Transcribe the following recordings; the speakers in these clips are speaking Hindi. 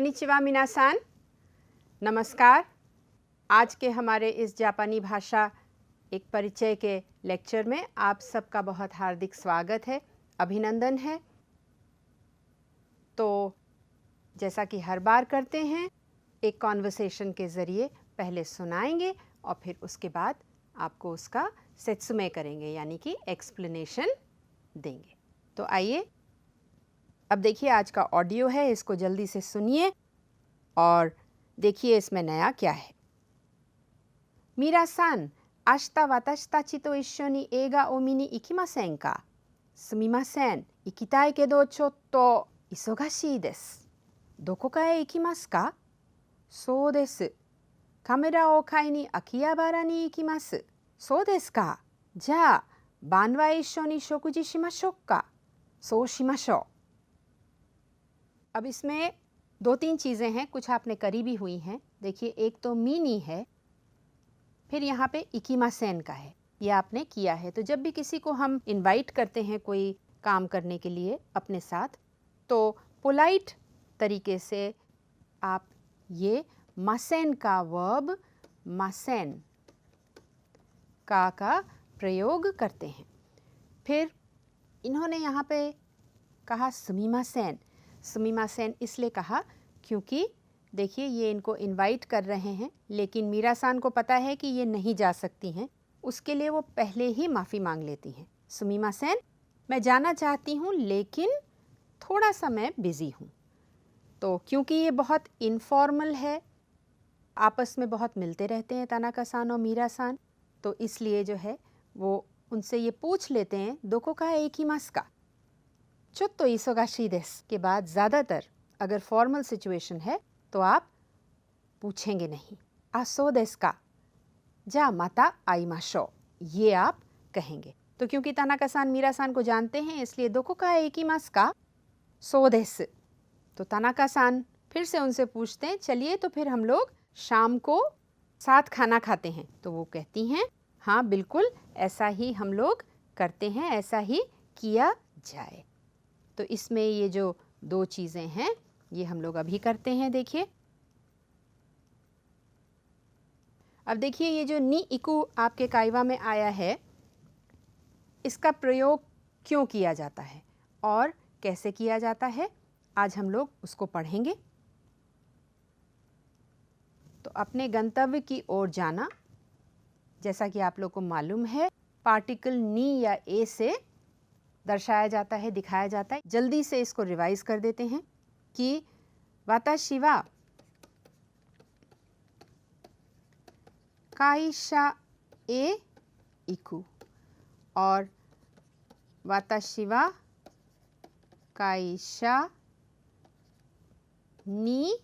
कोनिचिवा मिनासान, नमस्कार। आज के हमारे इस जापानी भाषा एक परिचय के लेक्चर में आप सबका बहुत हार्दिक स्वागत है, अभिनंदन है। तो जैसा कि हर बार करते हैं, एक कॉन्वर्सेशन के ज़रिए पहले सुनाएंगे और फिर उसके बाद आपको उसका सेत्सुमे करेंगे, यानी कि एक्सप्लेनेशन देंगे। तो आइए, अब देखिए आज का ऑडियो है, इसको जल्दी से सुनिए और देखिए इसमें नया क्या है। मीरा-सान, आशिता वाताशी ताची तो इश्शोनी एगा ओ मिनी इकिमासेन का? सुमिमासेन, इकिताई केदो चोत्तो इसोगाशी desu. どこかへ行きますか? そうです。カメラを買いに秋葉原に行きます。そうですか。じゃあ、晩は一緒に食事しましょうか。そうしましょう。अब इसमें दो तीन चीज़ें हैं, कुछ आपने करी भी हुई हैं। देखिए, एक तो मिनी है, फिर यहाँ पे इकिमासेन का है, ये आपने किया है। तो जब भी किसी को हम इनवाइट करते हैं कोई काम करने के लिए अपने साथ, तो पोलाइट तरीके से आप ये मासेन का वर्ब मासेन का प्रयोग करते हैं। फिर इन्होंने यहाँ पे कहा सुमिमासेन। सुमिमासेन इसलिए कहा क्योंकि देखिए ये इनको इनवाइट कर रहे हैं, लेकिन मीरा-सान को पता है कि ये नहीं जा सकती हैं, उसके लिए वो पहले ही माफ़ी मांग लेती हैं। सुमिमासेन, मैं जाना चाहती हूँ लेकिन थोड़ा सा मैं बिज़ी हूँ। तो क्योंकि ये बहुत इनफॉर्मल है, आपस में बहुत मिलते रहते हैं तानाका-सान और मीरा-सान, तो इसलिए जो है वो उनसे ये पूछ लेते हैं दोको का इकिमासु का? चोत्तो इसोगाशी देसु के बाद ज़्यादातर अगर फॉर्मल सिचुएशन है तो आप पूछेंगे नहीं। आ सो देसु का? जा माता आइमाशो, ये आप कहेंगे। तो क्योंकि तानाका-सान मीरा-सान को जानते हैं, इसलिए दोको का इकिमासु का? सो देसु। तो तानाका-सान फिर से उनसे पूछते हैं, चलिए तो फिर हम लोग शाम को साथ खाना खाते हैं। तो वो कहती हैं, हाँ बिल्कुल, ऐसा ही हम लोग करते हैं, ऐसा ही किया जाए। तो इसमें ये जो दो चीज़ें हैं, ये हम लोग अभी करते हैं। देखिए, अब देखिए ये जो नी इकु आपके काइवा में आया है, इसका प्रयोग क्यों किया जाता है और कैसे किया जाता है, आज हम लोग उसको पढ़ेंगे। तो अपने गंतव्य की ओर जाना, जैसा कि आप लोग को मालूम है, पार्टिकल नी या ए से दर्शाया जाता है, दिखाया जाता है। जल्दी से इसको रिवाइज कर देते हैं कि वाताशी वा काइशा ए इकु और वाताशी वा काइशा नी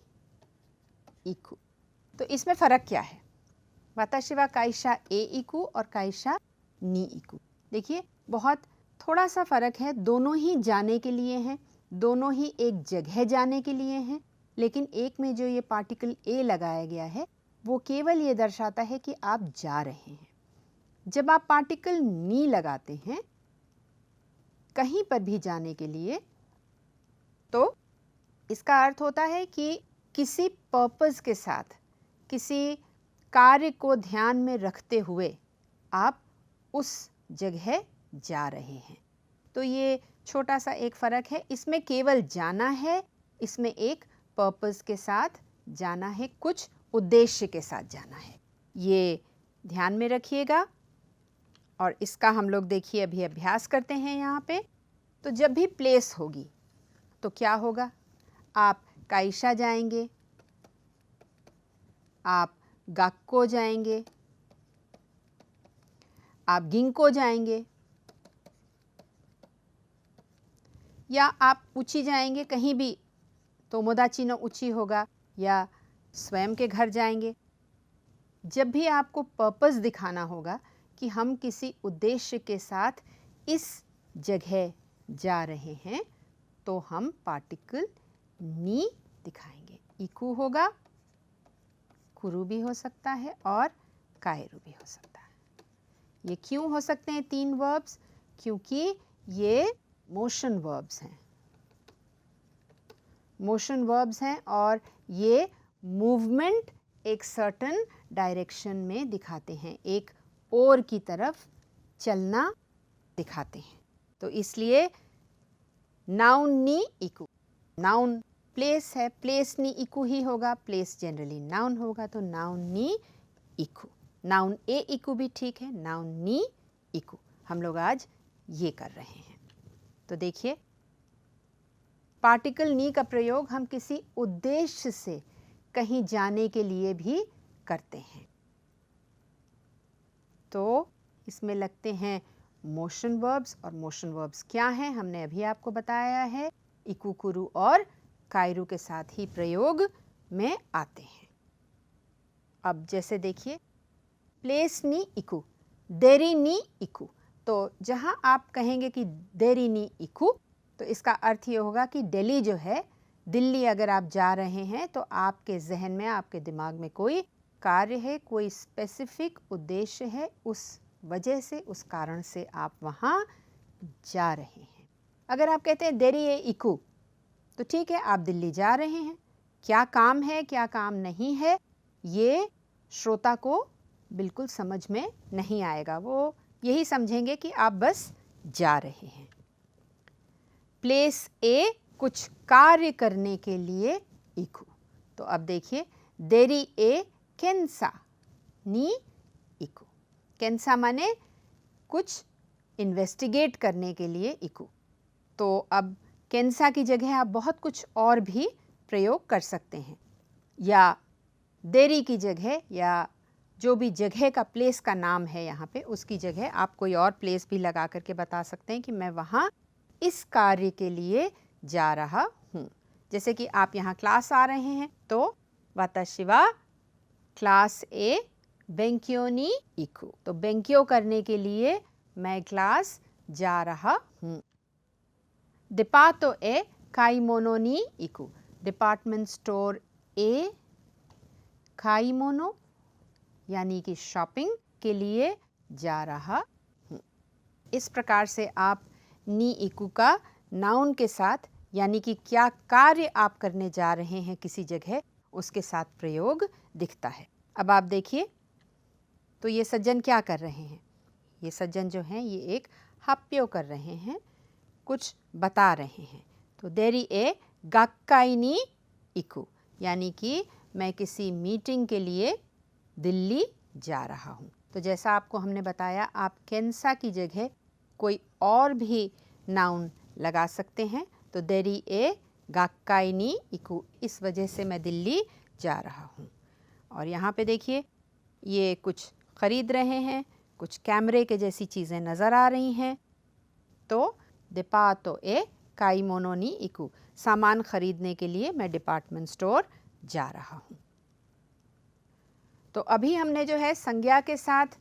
इकु। तो इसमें फ़र्क क्या है? वाताशी वा काइशा ए इकु और काइशा नी इकु। देखिए, बहुत थोड़ा सा फ़र्क है, दोनों ही जाने के लिए हैं, दोनों ही एक जगह जाने के लिए हैं, लेकिन एक में जो ये पार्टिकल ए लगाया गया है, वो केवल ये दर्शाता है कि आप जा रहे हैं। जब आप पार्टिकल नी लगाते हैं कहीं पर भी जाने के लिए, तो इसका अर्थ होता है कि किसी पर्पस के साथ, किसी कार्य को ध्यान में रखते हुए आप उस जगह जा रहे हैं। तो ये छोटा सा एक फ़र्क है, इसमें केवल जाना है, इसमें एक पर्पस के साथ जाना है, कुछ उद्देश्य के साथ जाना है। ये ध्यान में रखिएगा और इसका हम लोग देखिए अभी अभ्यास करते हैं यहाँ पे। तो जब भी प्लेस होगी तो क्या होगा? आप काइशा जाएंगे, आप गाक्को जाएंगे, आप गिंको जाएंगे, या आप उची जाएंगे, कहीं भी तोमोदाची नो उची होगा, या स्वयं के घर जाएंगे। जब भी आपको पर्पस दिखाना होगा कि हम किसी उद्देश्य के साथ इस जगह जा रहे हैं, तो हम पार्टिकल नी दिखाएंगे। इकु होगा, कुरु भी हो सकता है और कायरु भी हो सकता है। ये क्यों हो सकते हैं तीन वर्ब्स? क्योंकि ये मोशन वर्ब्स हैं। मोशन वर्ब्स हैं और ये मूवमेंट एक सर्टन डायरेक्शन में दिखाते हैं, एक ओर की तरफ चलना दिखाते हैं। तो इसलिए नाउन नी इकू, नाउन प्लेस है, प्लेस नी इकू ही होगा, प्लेस जनरली नाउन होगा, तो नाउन नी इकू। नाउन ए इकू भी ठीक है, नाउन नी इकू हम लोग आज ये कर रहे हैं। तो देखिए, पार्टिकल नी का प्रयोग हम किसी उद्देश्य से कहीं जाने के लिए भी करते हैं। तो इसमें लगते हैं मोशन वर्ब्स, और मोशन वर्ब्स क्या हैं हमने अभी आपको बताया है, इकू, कुरु और कायरू के साथ ही प्रयोग में आते हैं। अब जैसे देखिए, प्लेस नी इकू, देरी नी इकू, तो जहाँ आप कहेंगे कि देरी नी इकू, तो इसका अर्थ ये होगा कि दिल्ली जो है, दिल्ली अगर आप जा रहे हैं तो आपके जहन में, आपके दिमाग में कोई कार्य है, कोई स्पेसिफिक उद्देश्य है, उस वजह से, उस कारण से आप वहाँ जा रहे हैं। अगर आप कहते हैं देरी ए इकू, तो ठीक है, आप दिल्ली जा रहे हैं, क्या काम है, क्या काम नहीं है, ये श्रोता को बिल्कुल समझ में नहीं आएगा, वो यही समझेंगे कि आप बस जा रहे हैं। प्लेस ए, कुछ कार्य करने के लिए इकू, तो अब देखिए, देरी ए केंसा नी इकू, केंसा माने कुछ इन्वेस्टिगेट करने के लिए इकू। तो अब केंसा की जगह आप बहुत कुछ और भी प्रयोग कर सकते हैं, या देरी की जगह, या जो भी जगह का, प्लेस का नाम है यहाँ पे, उसकी जगह आप कोई और प्लेस भी लगा करके बता सकते हैं कि मैं वहाँ इस कार्य के लिए जा रहा हूँ। जैसे कि आप यहाँ क्लास आ रहे हैं, तो वाताशी वा क्लास ए बेंक्यो नी इकू, तो बेंक्यो करने के लिए मैं क्लास जा रहा हूँ। डिपार्टो ए काईमोनो नी इकू, डिपार्टमेंट स्टोर ए काईमोनो यानी कि शॉपिंग के लिए जा रहा हूँ। इस प्रकार से आप नी इकू का नाउन के साथ, यानी कि क्या कार्य आप करने जा रहे हैं किसी जगह, उसके साथ प्रयोग दिखता है। अब आप देखिए, तो ये सज्जन क्या कर रहे हैं, ये सज्जन जो हैं ये एक हाप्यो कर रहे हैं, कुछ बता रहे हैं। तो देरी ए गक्काई नी इकू, यानी कि मैं किसी मीटिंग के लिए दिल्ली जा रहा हूँ। तो जैसा आपको हमने बताया, आप केंसा की जगह कोई और भी नाउन लगा सकते हैं। तो देरी ए गक्काई नी इकू, इस वजह से मैं दिल्ली जा रहा हूँ। और यहाँ पे देखिए, ये कुछ ख़रीद रहे हैं, कुछ कैमरे के जैसी चीज़ें नज़र आ रही हैं। तो डिपार्टो ए काईमोनो नी इकू, सामान ख़रीदने के लिए मैं डिपार्टमेंट स्टोर जा रहा हूँ। तो अभी हमने जो है संज्ञा के साथ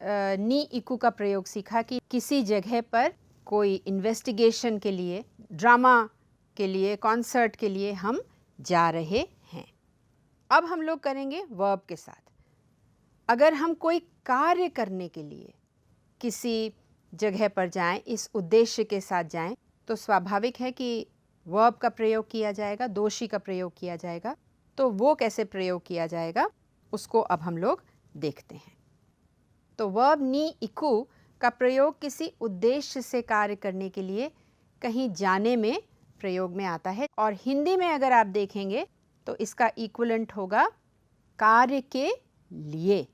नी इकू का प्रयोग सीखा कि किसी जगह पर कोई इन्वेस्टिगेशन के लिए, ड्रामा के लिए, कॉन्सर्ट के लिए हम जा रहे हैं। अब हम लोग करेंगे वर्ब के साथ। अगर हम कोई कार्य करने के लिए किसी जगह पर जाएं, इस उद्देश्य के साथ जाएं, तो स्वाभाविक है कि वर्ब का प्रयोग किया जाएगा, दोषी का प्रयोग किया जाएगा। तो वो कैसे प्रयोग किया जाएगा, उसको अब हम लोग देखते हैं। तो वर्ब नी इकू का प्रयोग किसी उद्देश्य से कार्य करने के लिए कहीं जाने में प्रयोग में आता है, और हिंदी में अगर आप देखेंगे तो इसका इक्विवेलेंट होगा कार्य के लिए।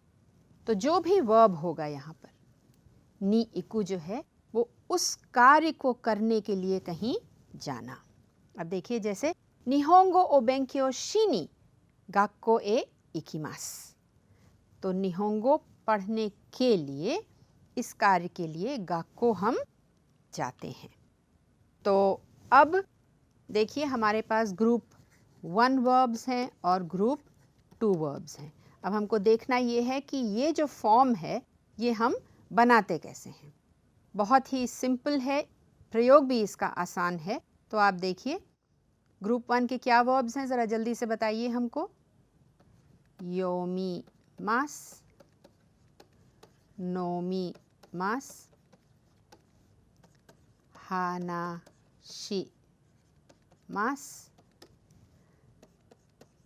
तो जो भी वर्ब होगा यहाँ पर, नी इकू जो है वो उस कार्य को करने के लिए कहीं जाना। अब देखिए, जैसे निहोंगो ओ बेंक्यो शिनी गाक्को ए इकिमास, तो निहोंगो पढ़ने के लिए, इस कार्य के लिए गाक्को हम जाते हैं। तो अब देखिए, हमारे पास ग्रुप 1 वर्ब्स हैं और ग्रुप 2 वर्ब्स हैं। अब हमको देखना ये है कि ये जो फॉर्म है ये हम बनाते कैसे हैं। बहुत ही सिंपल है, प्रयोग भी इसका आसान है। तो आप देखिए, ग्रुप 1 के क्या वर्ब्स हैं, ज़रा जल्दी से बताइए हमको। योमी मास, नोमी मास, हाना शी मास,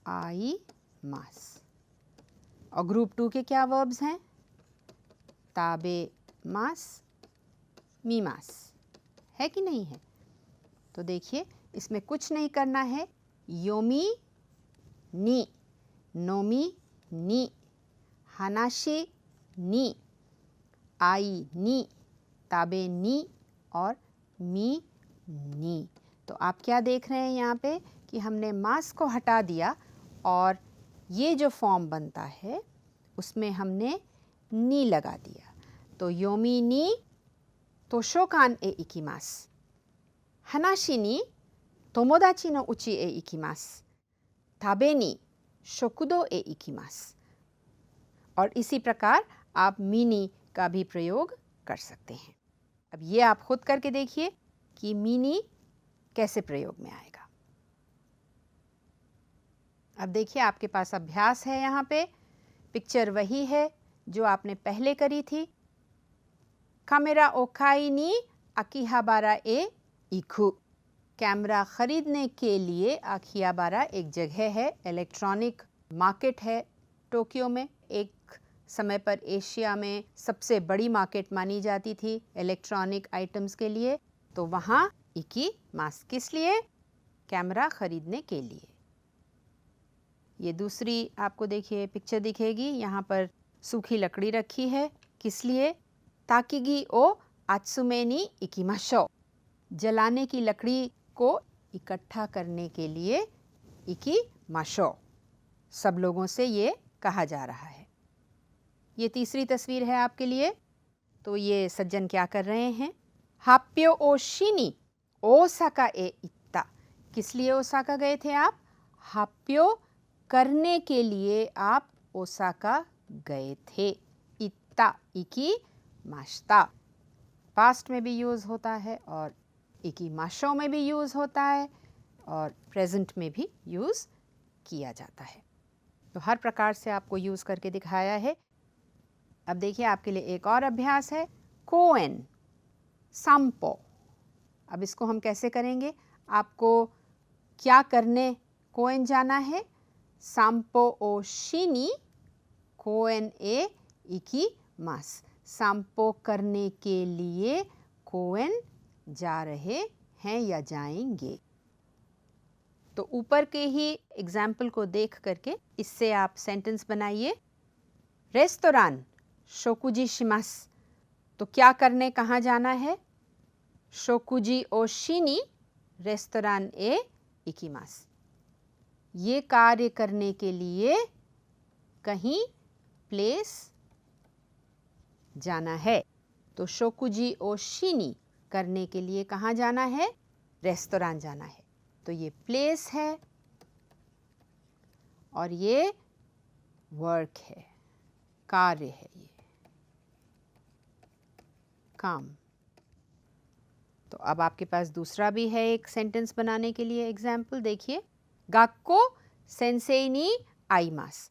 आई मास। और ग्रुप 2 के क्या वर्ब्स हैं? ताबे मास, मी मास, है कि नहीं है? तो देखिए इसमें कुछ नहीं करना है। योमी नी, नोमी नी, हानाशी नी, आई नी, ताबे नी और मी नी। तो आप क्या देख रहे हैं यहाँ पे कि हमने मास को हटा दिया और ये जो फॉर्म बनता है उसमें हमने नी लगा दिया। तो योमी नी तोशोकान ए इकिमास, हानाशी नी तोमोदाची नो उची ए इकिमास, ताबे नी शोकुदो ए इकिमास। और इसी प्रकार आप मिनी का भी प्रयोग कर सकते हैं। अब ये आप खुद करके देखिए कि मिनी कैसे प्रयोग में आएगा। अब देखिए आपके पास अभ्यास है। यहाँ पे पिक्चर वही है जो आपने पहले करी थी। कामेरा ओकाई नी आकिहाबारा ए इकु। कैमरा खरीदने के लिए आकिहाबारा एक जगह है, इलेक्ट्रॉनिक मार्केट है टोक्यो में। एक समय पर एशिया में सबसे बड़ी मार्केट मानी जाती थी इलेक्ट्रॉनिक आइटम्स के लिए। तो वहाँ इकी मास किस लिए? कैमरा खरीदने के लिए। ये दूसरी आपको देखिए पिक्चर दिखेगी। यहाँ पर सूखी लकड़ी रखी है, किस लिए? ताकिगी ओ आत्सुमे नी इकिमाशो। जलाने की लकड़ी को इकट्ठा करने के लिए इकिमाशो। सब लोगों से ये कहा जा रहा है। ये तीसरी तस्वीर है आपके लिए। तो ये सज्जन क्या कर रहे हैं? हाप्यो ओ शिनी ओसाका ए इत्ता। किस लिए ओसाका गए थे आप? हाप्यो करने के लिए आप ओसाका गए थे। इत्ता इकी माश्ता पास्ट में भी यूज़ होता है और इकी माशो में भी यूज़ होता है और प्रेजेंट में भी यूज़ किया जाता है। तो हर प्रकार से आपको यूज़ करके दिखाया है। अब देखिए आपके लिए एक और अभ्यास है। कोएन सांपो। अब इसको हम कैसे करेंगे? आपको क्या करने कोएन जाना है? सांपो ओ शिनी कोएन ए इकी मास। सांपो करने के लिए कोएन जा रहे हैं या जाएंगे। तो ऊपर के ही एग्जाम्पल को देख करके इससे आप सेंटेंस बनाइए। रेस्तोरान शोकुजी शिमास। तो क्या करने कहाँ जाना है? शोकुजी ओ शिनी रेस्तोरान ए इकिमास। ये कार्य करने के लिए कहीं प्लेस जाना है। तो शोकुजी ओ शिनी करने के लिए कहाँ जाना है? रेस्तोरान जाना है। तो ये प्लेस है और ये वर्क है, कार्य है, ये काम। तो अब आपके पास दूसरा भी है एक सेंटेंस बनाने के लिए एग्जाम्पल। देखिए, गाक्को सेंसेई नी आईमास।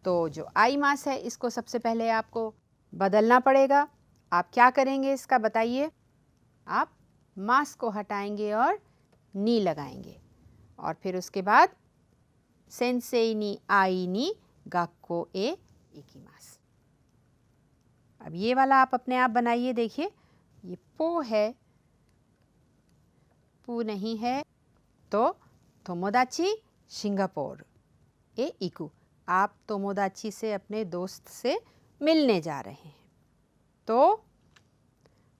तो जो आईमास है इसको सबसे पहले आपको बदलना पड़ेगा। आप क्या करेंगे इसका बताइए? आप मास को हटाएंगे और नी लगाएंगे और फिर उसके बाद सेंसेई नी आई नी गाक्को ए इकिमास। अब ये वाला आप अपने आप बनाइए। देखिए ये पो है, पू नहीं है तो तोमोदाची सिंगापुर ए इकु। आप तोमोदाची से अपने दोस्त से मिलने जा रहे हैं। तो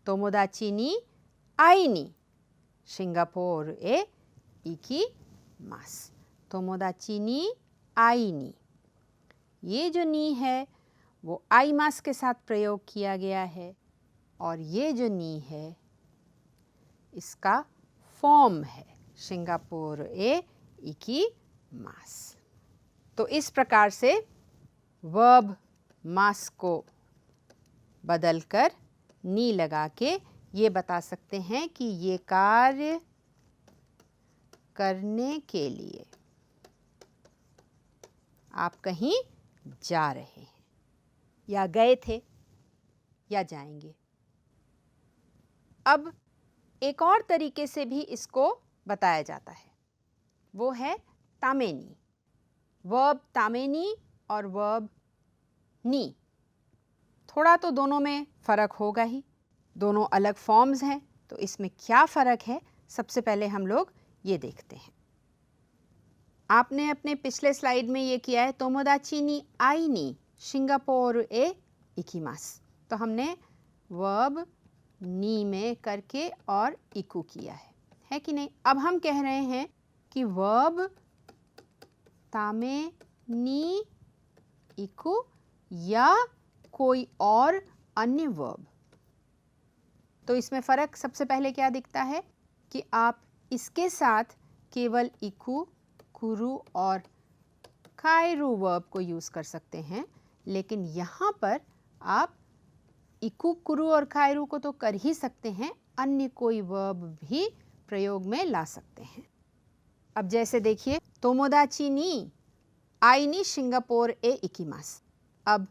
तोमोदाची नी आई नी सिंगापुर ए इकिमास। तोमोदाची नी आई नी, ये जो नी है वो आई मास के साथ प्रयोग किया गया है और ये जो नी है इसका फॉर्म है सिंगापुर ए इकिमास। तो इस प्रकार से वर्ब मास को बदलकर नी लगा के ये बता सकते हैं कि ये कार्य करने के लिए आप कहीं जा रहे हैं या गए थे या जाएंगे। अब एक और तरीके से भी इसको बताया जाता है, वो है तामेनी। वर्ब तामेनी और वर्ब नी, थोड़ा तो दोनों में फ़र्क होगा ही, दोनों अलग फॉर्म्स हैं। तो इसमें क्या फ़र्क है, सबसे पहले हम लोग ये देखते हैं। आपने अपने पिछले स्लाइड में ये किया है, तोमोदाची नी आई नी सिंगापुर ए इकिमास। तो हमने वर्ब नी में करके और इकू किया है कि नहीं। अब हम कह रहे हैं कि वर्ब तामे नी इकू या कोई और अन्य वर्ब। तो इसमें फ़र्क सबसे पहले क्या दिखता है कि आप इसके साथ केवल इकू, कुरु और कायरू वर्ब को यूज़ कर सकते हैं, लेकिन यहाँ पर आप इकू, कुरु और कायरू को तो कर ही सकते हैं, अन्य कोई वर्ब भी प्रयोग में ला सकते हैं। अब जैसे देखिए, तोमोदाची नी आई नी सिंगापुर ए इकिमास। अब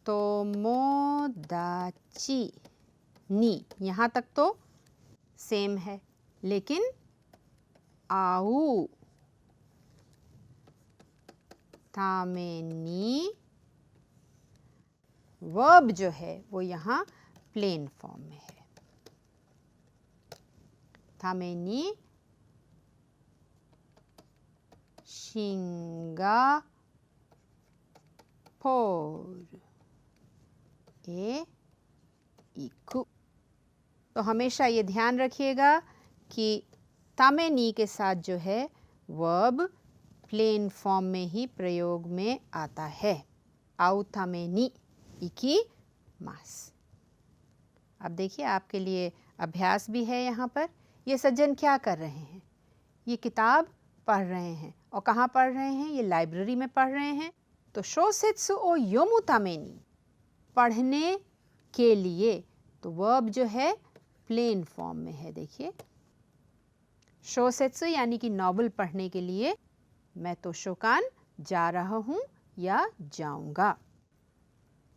तोमोदाची नी, यहाँ तक तो सेम है, लेकिन आऊ तामे नी वर्ब जो है वो यहाँ प्लेन फॉर्म में है। तामे नी सिंगापोर ए इकू। तो हमेशा ये ध्यान रखिएगा कि तामे नी के साथ जो है वर्ब प्लेन फॉर्म में ही प्रयोग में आता है। आउ तामे नी इकिमास। अब देखिए, आपके लिए अभ्यास भी है यहाँ पर। ये सज्जन क्या कर रहे हैं, ये किताब पढ़ रहे हैं। और कहाँ पढ़ रहे हैं, ये लाइब्रेरी में पढ़ रहे हैं। तो शोसेत्सु ओ योमु तामे नी, पढ़ने के लिए, तो वर्ब जो है प्लेन फॉर्म में है। देखिए, शोसेत्सु यानी कि नॉवल पढ़ने के लिए मैं तोशोकान जा रहा हूँ या जाऊँगा।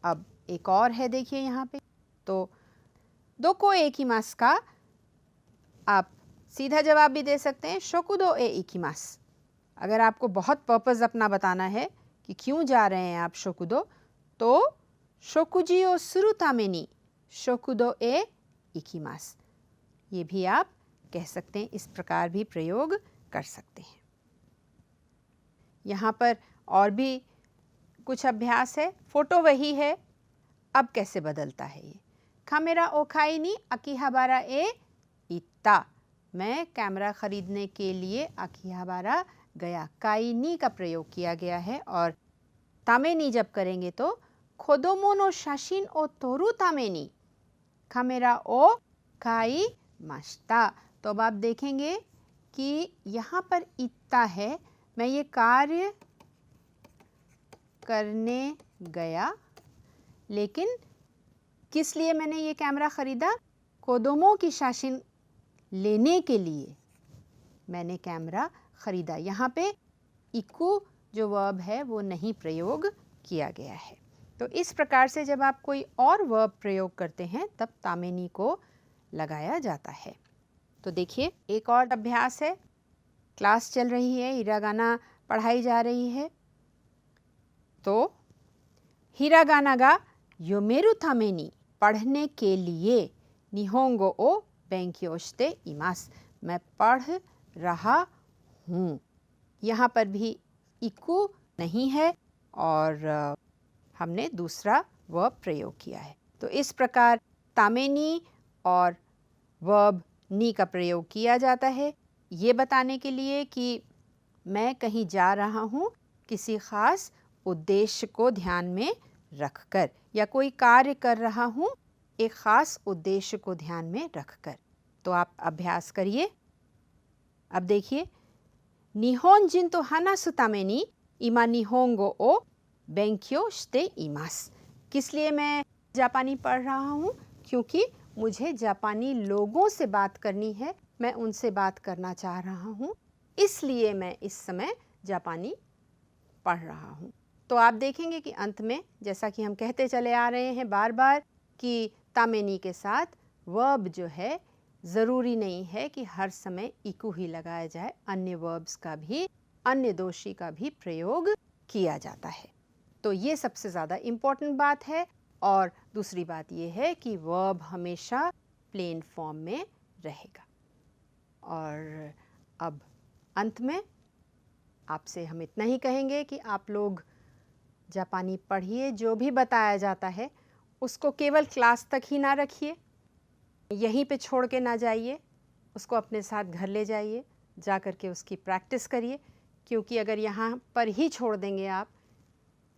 अब एक और है, देखिए यहाँ पे, तो दोको ए इकिमास का आप सीधा जवाब भी दे सकते हैं, शोकुदो ए इकिमास। अगर आपको बहुत पर्पस अपना बताना है कि क्यों जा रहे हैं आप शोकुदो, तो शोकुजी ओ सुरु तामे नी शोकुदो ए इकिमास, ये भी आप कह सकते हैं। इस प्रकार भी प्रयोग कर सकते हैं। यहाँ पर और भी कुछ अभ्यास है। फोटो वही है, अब कैसे बदलता है ये। कामेरा ओ खाई नी अकीहाबारा ए इत्ता, मैं कैमरा खरीदने के लिए अकीहाबारा गया। काई नी का प्रयोग किया गया है। और तामे नी जब करेंगे तो खोदोमो नो शाशिन ओ तोरु तामे नी कामेरा ओ काई माश्ता। तो अब आप देखेंगे कि यहाँ पर इत्ता है, मैं ये कार्य करने गया, लेकिन किस लिए मैंने ये कैमरा ख़रीदा, कोदोमो की शाशिन लेने के लिए मैंने कैमरा ख़रीदा। यहाँ पे इकू जो वर्ब है वो नहीं प्रयोग किया गया है। तो इस प्रकार से जब आप कोई और वर्ब प्रयोग करते हैं तब तामे नी को लगाया जाता है। तो देखिए, एक और अभ्यास है। क्लास चल रही है, हिरागाना पढ़ाई जा रही है। तो हिरागाना गा योमेरु तामे नी, पढ़ने के लिए, निहोंगो ओ बेंक्यो शिते इमास, मैं पढ़ रहा हूँ। यहाँ पर भी इकू नहीं है और हमने दूसरा वर्ब प्रयोग किया है। तो इस प्रकार तामे नी और वर्ब नी का प्रयोग किया जाता है, ये बताने के लिए कि मैं कहीं जा रहा हूँ किसी ख़ास उद्देश्य को ध्यान में रखकर, या कोई कार्य कर रहा हूँ एक ख़ास उद्देश्य को ध्यान में रखकर। तो आप अभ्यास करिए। अब देखिए, निहोन जिन तो हानासु तामे नी इमा निहोंगो ओ बेंक्यो शिते इमास, किस लिए मैं जापानी पढ़ रहा हूँ, क्योंकि मुझे जापानी लोगों से बात करनी है, मैं उनसे बात करना चाह रहा हूँ, इसलिए मैं इस समय जापानी पढ़ रहा हूँ। तो आप देखेंगे कि अंत में, जैसा कि हम कहते चले आ रहे हैं बार बार, कि तामे नी के साथ वर्ब जो है ज़रूरी नहीं है कि हर समय इकू ही लगाया जाए, अन्य वर्ब्स का भी अन्य दोषी का भी प्रयोग किया जाता है। तो ये सबसे ज़्यादा इम्पॉर्टेंट बात है। और दूसरी बात ये है कि वर्ब हमेशा प्लेन फॉर्म में रहेगा। और अब अंत में आपसे हम इतना ही कहेंगे कि आप लोग जापानी पढ़िए, जो भी बताया जाता है उसको केवल क्लास तक ही ना रखिए, यहीं पे छोड़ के ना जाइए, उसको अपने साथ घर ले जाइए, जा कर के उसकी प्रैक्टिस करिए। क्योंकि अगर यहाँ पर ही छोड़ देंगे, आप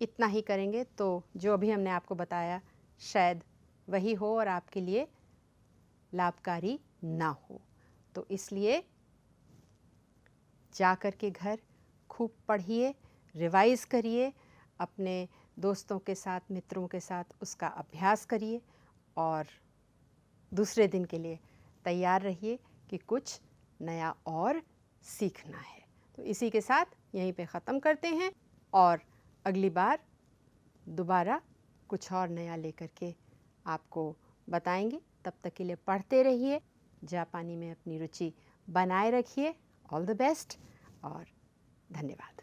इतना ही करेंगे, तो जो अभी हमने आपको बताया शायद वही हो और आपके लिए लाभकारी ना हो। तो इसलिए जा कर के घर खूब पढ़िए, रिवाइज़ करिए, अपने दोस्तों के साथ, मित्रों के साथ उसका अभ्यास करिए और दूसरे दिन के लिए तैयार रहिए कि कुछ नया और सीखना है। तो इसी के साथ यहीं पे ख़त्म करते हैं और अगली बार दोबारा कुछ और नया लेकर के आपको बताएंगे। तब तक के लिए पढ़ते रहिए, जापानी में अपनी रुचि बनाए रखिए। ऑल द बेस्ट और धन्यवाद।